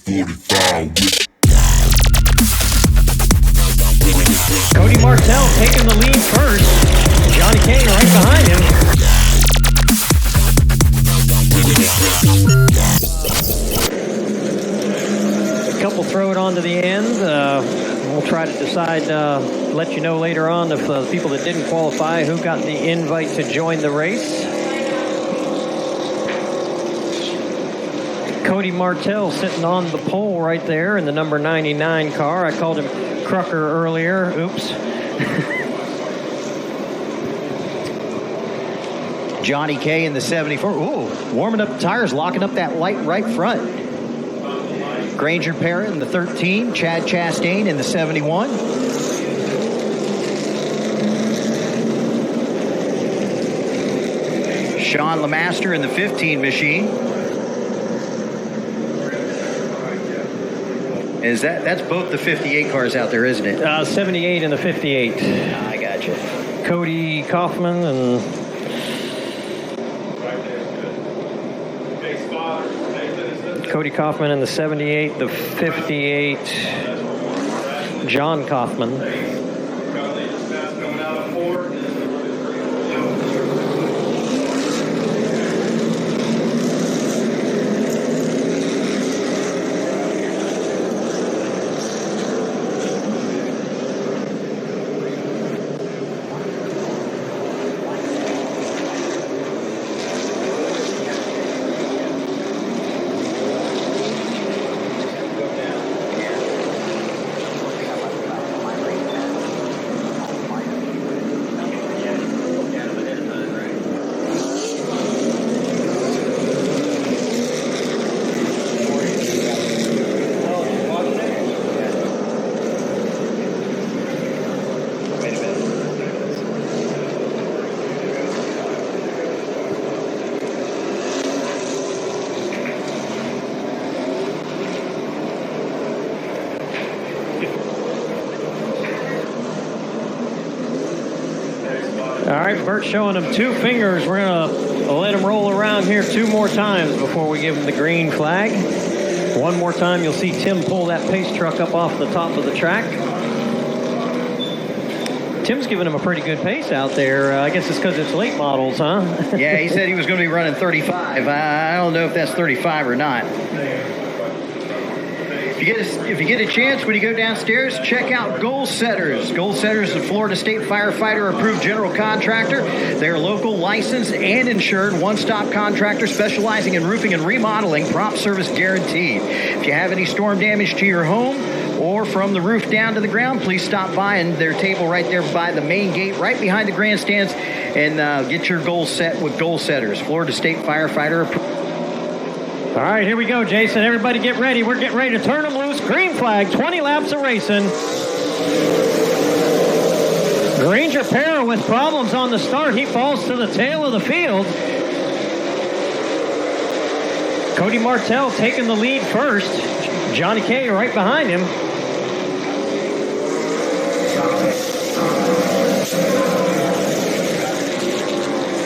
Cody Martell taking the lead first. Johnny Kane right behind him. A couple throw it on to the end. We'll try to decide, let you know later on if the people that didn't qualify who got the invite to join the race. Cody Martell sitting on the pole right there in the number 99 car. I called him Crucker earlier. Oops. Johnny K in the 74. Ooh, warming up the tires, locking up that light right front. Granger Parra in the 13. Chad Chastain in the 71. Sean Lemaster in the 15 machine. Is that's both the 58 cars out there, isn't it? 78 and the 58. I got you. Cody Kaufman and Cody Kaufman in the 78, the 58, John Kaufman. All right, Bert's showing him two fingers. We're going to let him roll around here two more times before we give him the green flag. One more time, you'll see Tim pull that pace truck up off the top of the track. Tim's giving him a pretty good pace out there. I guess it's because it's late models, huh? Yeah, he said he was going to be running 35. I don't know if that's 35 or not. If you get a chance, when you go downstairs, check out Goal Setters. Goal Setters is a Florida State firefighter approved general contractor. They're local, licensed, and insured one-stop contractor specializing in roofing and remodeling, prompt service guaranteed. If you have any storm damage to your home or from the roof down to the ground, please stop by and their table right there by the main gate, right behind the grandstands, and get your goals set with Goal Setters. Florida State firefighter approved. All right, here we go, Jason. Everybody get ready. We're getting ready to turn them loose. Green flag, 20 laps of racing. Granger Parra with problems on the start. He falls to the tail of the field. Cody Martell taking the lead first. Johnny K right behind him.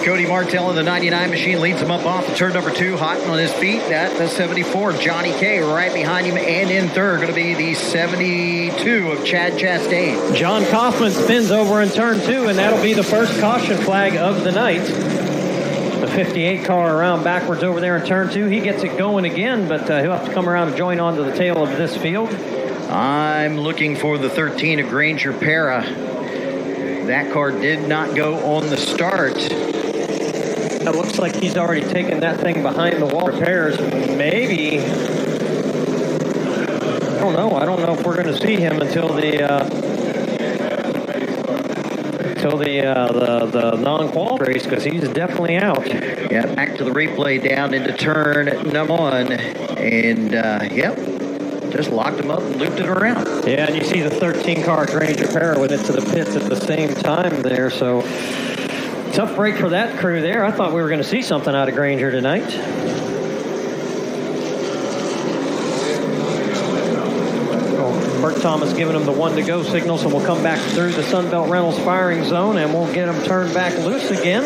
Cody Martell in the 99 machine leads him up off the turn number 2, hot on his feet. At the 74, Johnny K right behind him, and in third going to be the 72 of Chad Chastain. John Kaufman spins over in turn 2, and that'll be the first caution flag of the night. The 58 car around backwards over there in turn 2. He gets it going again, but he'll have to come around and join onto the tail of this field. I'm looking for the 13 of Granger Parra. That car did not go on the start. It looks like he's already taken that thing behind the wall. Repairs, maybe. I don't know. I don't know if we're going to see him until the non-qual race, because he's definitely out. Yeah, back to the replay down into turn number 1, and yep, just locked him up and looped it around. Yeah, and you see the 13 car Granger Parra with it to the pits at the same time there, so. Tough break for that crew there. I thought we were going to see something out of Granger tonight. Bert Thomas giving him the 1-to-go signal, so we'll come back through the Sunbelt Rentals firing zone, and we'll get them turned back loose again.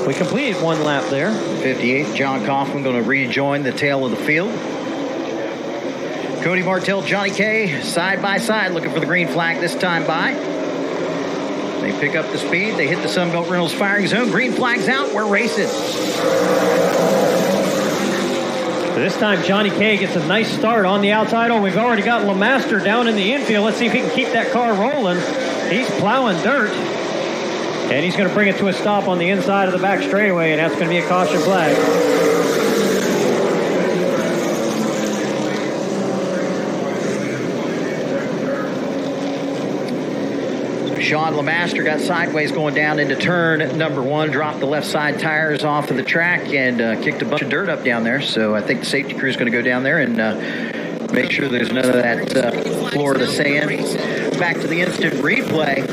We completed one lap there. 58, John Kaufman going to rejoin the tail of the field. Cody Martell, Johnny K, side by side, looking for the green flag this time by. They pick up the speed. They hit the Sunbelt Reynolds firing zone. Green flag's out. We're racing. This time, Johnny K gets a nice start on the outside. Oh, we've already got LeMaster down in the infield. Let's see if he can keep that car rolling. He's plowing dirt. And he's going to bring it to a stop on the inside of the back straightaway, and that's going to be a caution flag. Sean LeMaster got sideways going down into turn number 1, dropped the left side tires off of the track, and kicked a bunch of dirt up down there. So I think the safety crew is going to go down there and make sure there's none of that Florida sand. Back to the instant replay.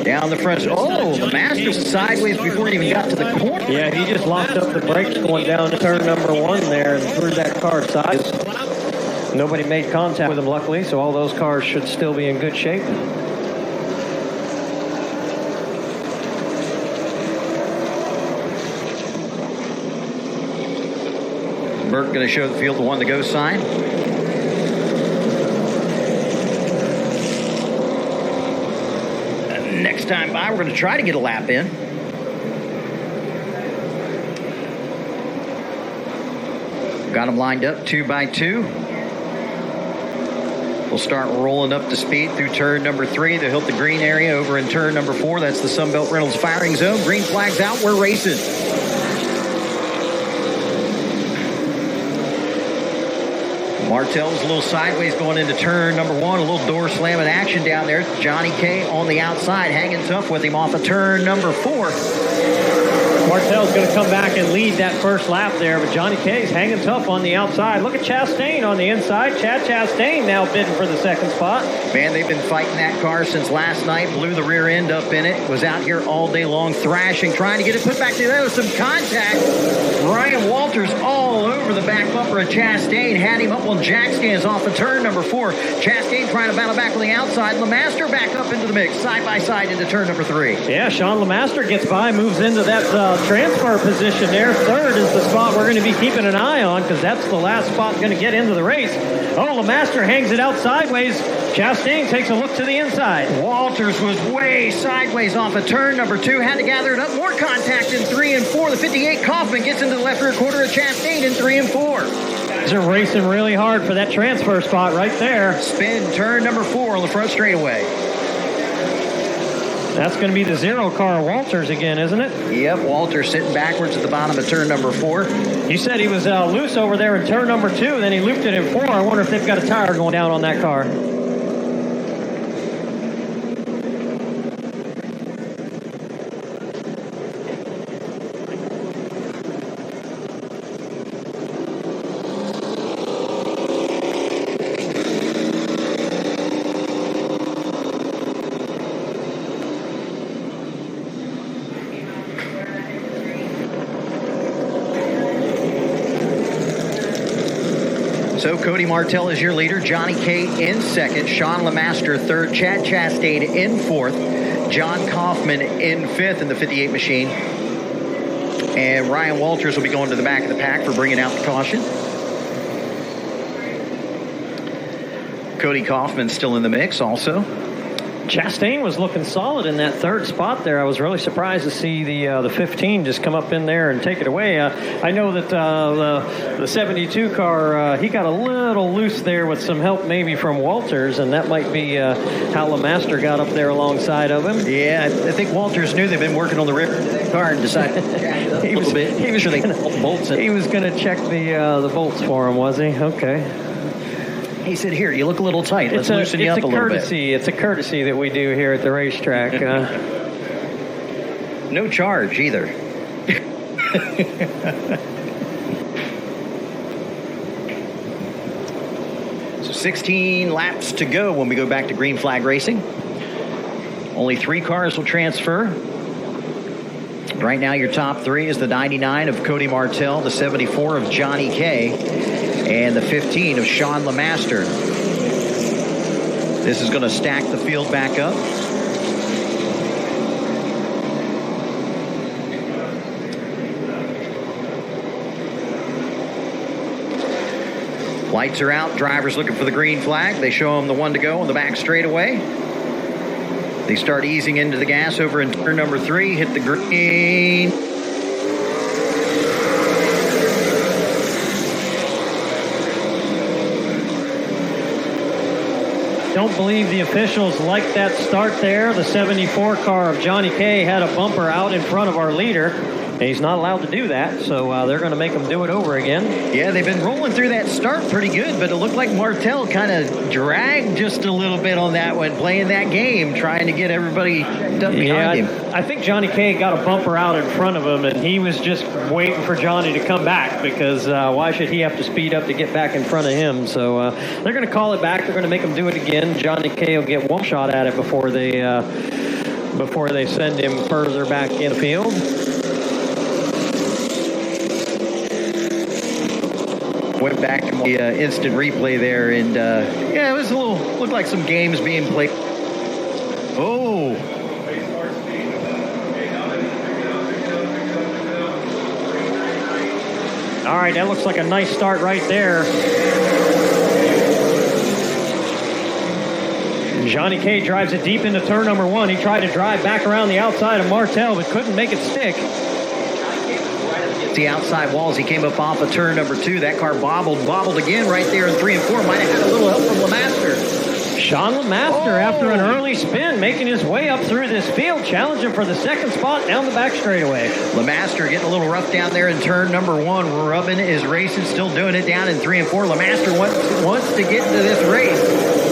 Down the front. Oh, LeMaster was sideways before he even got to the corner. Yeah, he just locked up the brakes going down to turn number 1 there and threw that car sideways. Nobody made contact with him, luckily, so all those cars should still be in good shape. Burke going to show the field the 1 to go sign. Next time by, we're going to try to get a lap in. Got them lined up 2 by 2. We'll start rolling up to speed through turn number 3. They'll hit the green area over in turn number 4. That's the Sunbelt Reynolds firing zone. Green flag's out. We're racing. Martell's a little sideways going into turn number 1. A little door slamming action down there. Johnny K on the outside, hanging tough with him off of turn number 4. Martell's going to come back and lead that first lap there, but Johnny K's hanging tough on the outside. Look at Chastain on the inside. Chad Chastain now bidding for the second spot. Man, they've been fighting that car since last night. Blew the rear end up in it. Was out here all day long thrashing, trying to get it put back together with some contact. Ryan Walters all over the back bumper of Chastain. Had him up on jack stands off of turn number 4. Chastain trying to battle back on the outside. LeMaster back up into the mix, side by side into turn number 3. Yeah, Sean LeMaster gets by, moves into that transfer position there. Third is the spot we're going to be keeping an eye on because that's the last spot going to get into the race. Oh, LeMaster hangs it out sideways. Chastain takes a look to the inside. Walters was way sideways off of turn number 2. Had to gather it up. More contact in 3 and 4. The 58 Kaufman gets into the left rear quarter of Chastain in 3 and 4. Guys are racing really hard for that transfer spot right there. Spin turn number 4 on the front straightaway. That's going to be the 0 car, Walters again, isn't it? Yep, Walters sitting backwards at the bottom of turn number 4. You said he was loose over there in turn number 2, then he looped it in 4. I wonder if they've got a tire going down on that car. So Cody Martell is your leader. Johnny K in second. Sean LeMaster third. Chad Chastain in fourth. John Kaufman in fifth in the 58 machine. And Ryan Walters will be going to the back of the pack for bringing out the caution. Cody Kaufman still in the mix also. Chastain was looking solid in that third spot there. I was really surprised to see the 15 just come up in there and take it away. I know that the 72 car, he got a little loose there with some help maybe from Walters, and that might be how LeMaster got up there alongside of him. Yeah, I think Walters knew they've been working on the rear car and decided he was going to check the bolts for him, was he? Okay. He said, here, you look a little tight. Let's loosen you up a little bit. It's a courtesy that we do here at the racetrack. No charge either. So 16 laps to go when we go back to green flag racing. Only 3 cars will transfer. Right now, your top 3 is the 99 of Cody Martell, the 74 of Johnny K, and the 15 of Sean LeMaster. This is going to stack the field back up. Lights are out. Drivers looking for the green flag. They show them the one to go on the back straightaway. They start easing into the gas over in turn number 3. Hit the green. Don't believe the officials liked that start there. The 74 car of Johnny K had a bumper out in front of our leader. And he's not allowed to do that, so they're going to make him do it over again. Yeah, they've been rolling through that start pretty good, but it looked like Martell kind of dragged just a little bit on that one, playing that game, trying to get everybody up behind him. I think Johnny K got a bumper out in front of him, and he was just waiting for Johnny to come back because why should he have to speed up to get back in front of him? So they're going to call it back. They're going to make him do it again. Johnny K will get one shot at it before they send him further back in the field. Went back to the instant replay there, and yeah, it was looked like some games being played. Oh. All right, that looks like a nice start right there. Johnny K drives it deep into turn number 1. He tried to drive back around the outside of Martell, but couldn't make it stick. The outside walls. He came up off of turn number 2. That car bobbled again right there in 3 and 4. Might have had a little help from LeMaster. Sean LeMaster, after an early spin, making his way up through this field, challenging for the second spot down the back straightaway. LeMaster getting a little rough down there in turn number 1. Rubbin is racing, still doing it down in 3 and 4. LeMaster wants to get into this race.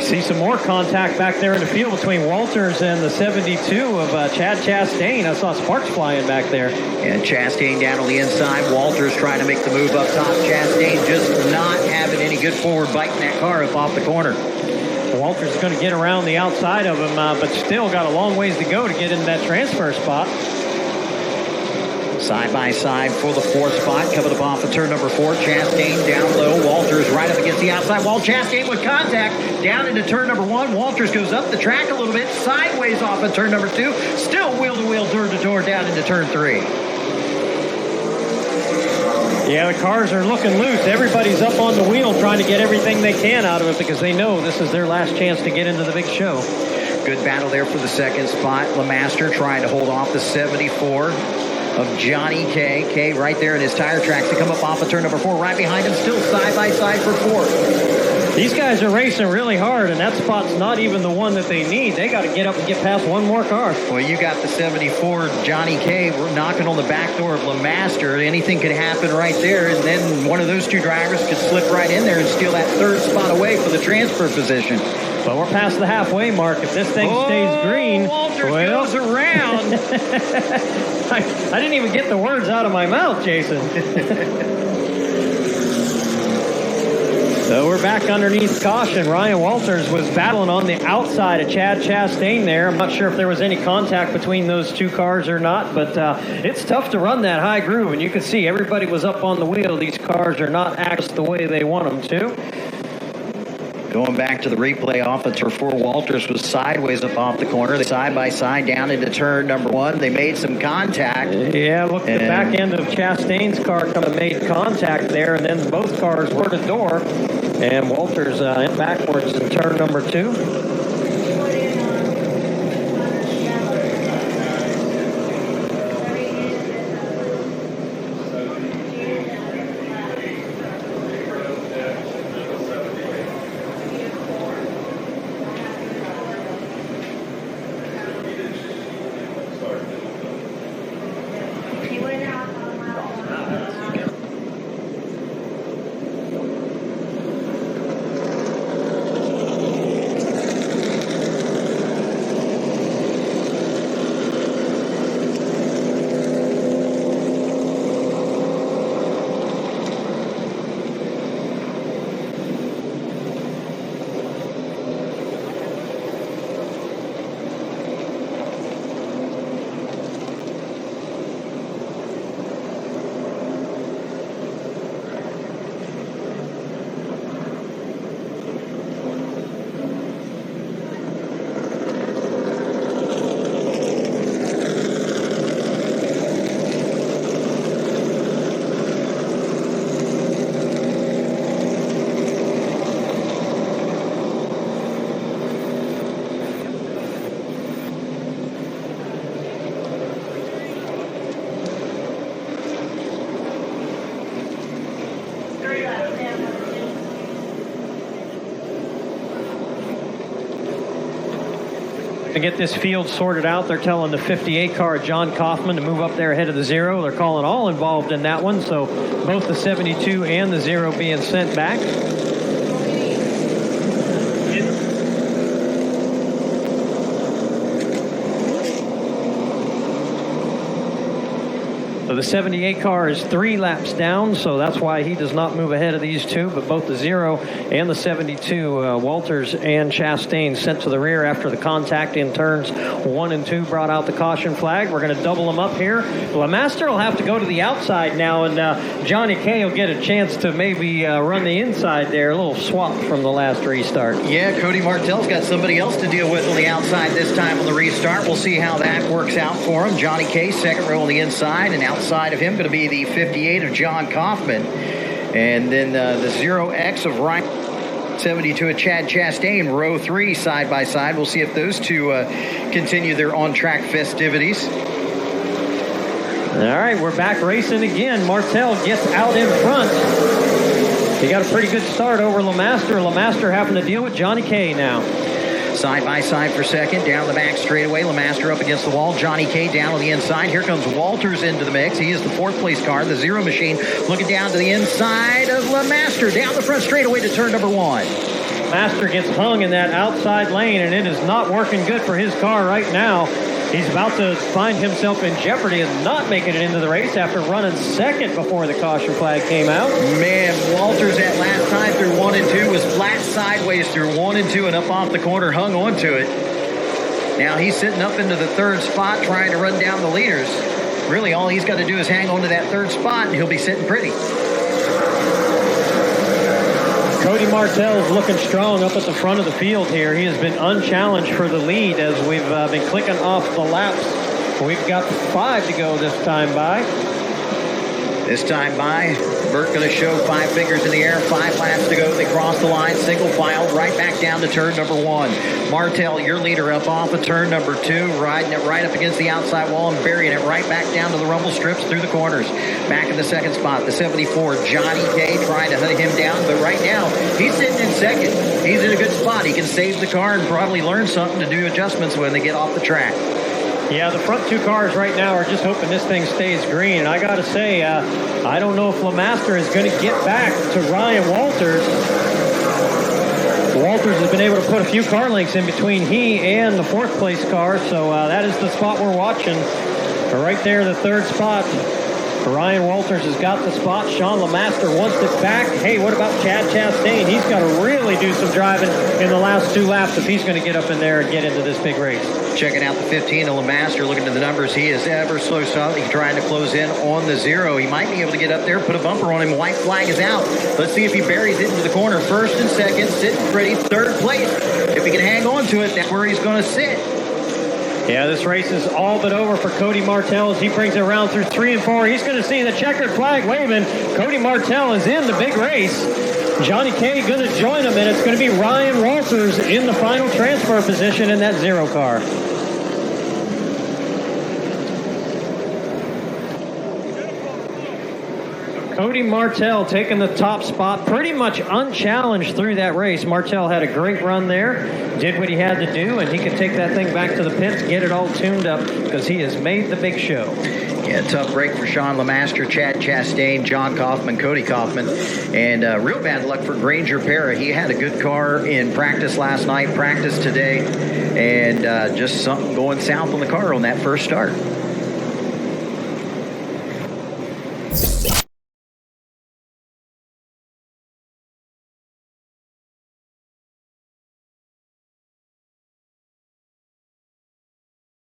See some more contact back there in the field between Walters and the 72 of Chad Chastain. I saw sparks flying back there. And Chastain down on the inside. Walters trying to make the move up top. Chastain just not having any good forward bite in that car up off the corner. Walters is going to get around the outside of him, but still got a long ways to go to get into that transfer spot. Side by side for the 4th spot. Coming up off of turn number 4. Chastain down low. Walters right up against the outside wall. Chastain with contact down into turn number 1. Walters goes up the track a little bit. Sideways off of turn number 2. Still wheel-to-wheel, door-to-door down into turn 3. Yeah, the cars are looking loose. Everybody's up on the wheel trying to get everything they can out of it because they know this is their last chance to get into the big show. Good battle there for the 2nd spot. LeMaster trying to hold off the 74. Of Johnny K. K right there in his tire tracks to come up off of turn number 4. Right behind him, still side by side for 4th. These guys are racing really hard, and that spot's not even the one that they need. They got to get up and get past one more car. Well, you got the 74 Johnny K knocking on the back door of LeMaster. Anything could happen right there, and then one of those two drivers could slip right in there and steal that 3rd spot away for the transfer position. But we're past the halfway mark. If this thing stays green, Walters goes around. I didn't even get the words out of my mouth, Jason. So we're back underneath caution. Ryan Walters was battling on the outside of Chad Chastain there. I'm not sure if there was any contact between those two cars or not, but it's tough to run that high groove. And you can see everybody was up on the wheel. These cars are not acting the way they want them to. Going back to the replay off of turn 4, Walters was sideways up off the corner. They side by side down into turn number 1. They made some contact. Yeah, look, the back end of Chastain's car kind of made contact there, and then both cars were to the door. And Walters went backwards in turn number 2. to get this field sorted out. They're telling the 58 car, John Kaufman, to move up there ahead of the 0. They're calling all involved in that one, so both the 72 and the 0 being sent back. So the 78 car is 3 laps down, so that's why he does not move ahead of these two. But both the 0 and the 72, Walters and Chastain, sent to the rear after the contact in turns 1 and 2 brought out the caution flag. We're going to double them up here. LeMaster will have to go to the outside now, and Johnny K will get a chance to maybe run the inside there. A little swap from the last restart. Yeah, Cody Martell's got somebody else to deal with on the outside this time on the restart. We'll see how that works out for him. Johnny K, second row on the inside, and outside of him going to be the 58 of John Kaufman. And then the 0X of Ryan, 72 of Chad Chastain, row 3 side by side. We'll see if those two continue their on-track festivities. All right, we're back racing again. Martell gets out in front. He got a pretty good start over LeMaster. LeMaster having to deal with Johnny K now. Side by side for second, down the back straightaway. LeMaster up against the wall. Johnny K down on the inside. Here comes Walters into the mix. He is the 4th place car, the 0 machine, looking down to the inside of LeMaster. Down the front straightaway to turn number 1. Master gets hung in that outside lane, and it is not working good for his car right now. He's about to find himself in jeopardy of not making it into the race after running second before the caution flag came out. Man, Walters that last time through 1 and 2 was flat sideways through 1 and 2 and up off the corner, hung on to it. Now he's sitting up into the 3rd spot trying to run down the leaders. Really, all he's got to do is hang on to that 3rd spot, and he'll be sitting pretty. Cody Martell is looking strong up at the front of the field here. He has been unchallenged for the lead as we've been clicking off the laps. We've got 5 to go this time by. This time by, Burt going to show 5 fingers in the air, 5 laps to go. They cross the line, single file, right back down to turn number 1. Martell, your leader, up off of turn number 2, riding it right up against the outside wall and burying it right back down to the rumble strips through the corners. Back in the 2nd spot, the 74, Johnny K, trying to hunt him down, but right now, he's sitting in 2nd. He's in a good spot. He can save the car and probably learn something to do adjustments when they get off the track. Yeah, the front 2 cars right now are just hoping this thing stays green. And I got to say, I don't know if LeMaster is going to get back to Ryan Walters. Walters has been able to put a few car lengths in between he and the 4th place car. So that is the spot we're watching. Right there, the 3rd spot. Ryan Walters has got the spot. Sean LeMaster wants it back. Hey, what about Chad Chastain? He's got to really do some driving in the last 2 laps if he's going to get up in there and get into this big race. Checking out the 15 of LeMaster, looking at the numbers. He is ever so soft. He's trying to close in on the 0. He might be able to get up there, put a bumper on him. White flag is out. Let's see if he buries it into the corner. 1st and 2nd, sitting pretty. 3rd place. If he can hang on to it, that's where he's going to sit. Yeah, this race is all but over for Cody Martell as he brings it around through 3 and 4. He's going to see the checkered flag waving. Cody Martell is in the big race. Johnny K going to join him, and it's going to be Ryan Walters in the final transfer position in that 0 car. Cody Martell taking the top spot, pretty much unchallenged through that race. Martell had a great run there, did what he had to do, and he can take that thing back to the pits, get it all tuned up, because he has made the big show. Yeah, tough break for Sean LeMaster, Chad Chastain, John Kaufman, Cody Kaufman, and real bad luck for Granger Parra. He had a good car in practice last night, practice today, and just something going south on the car on that first start.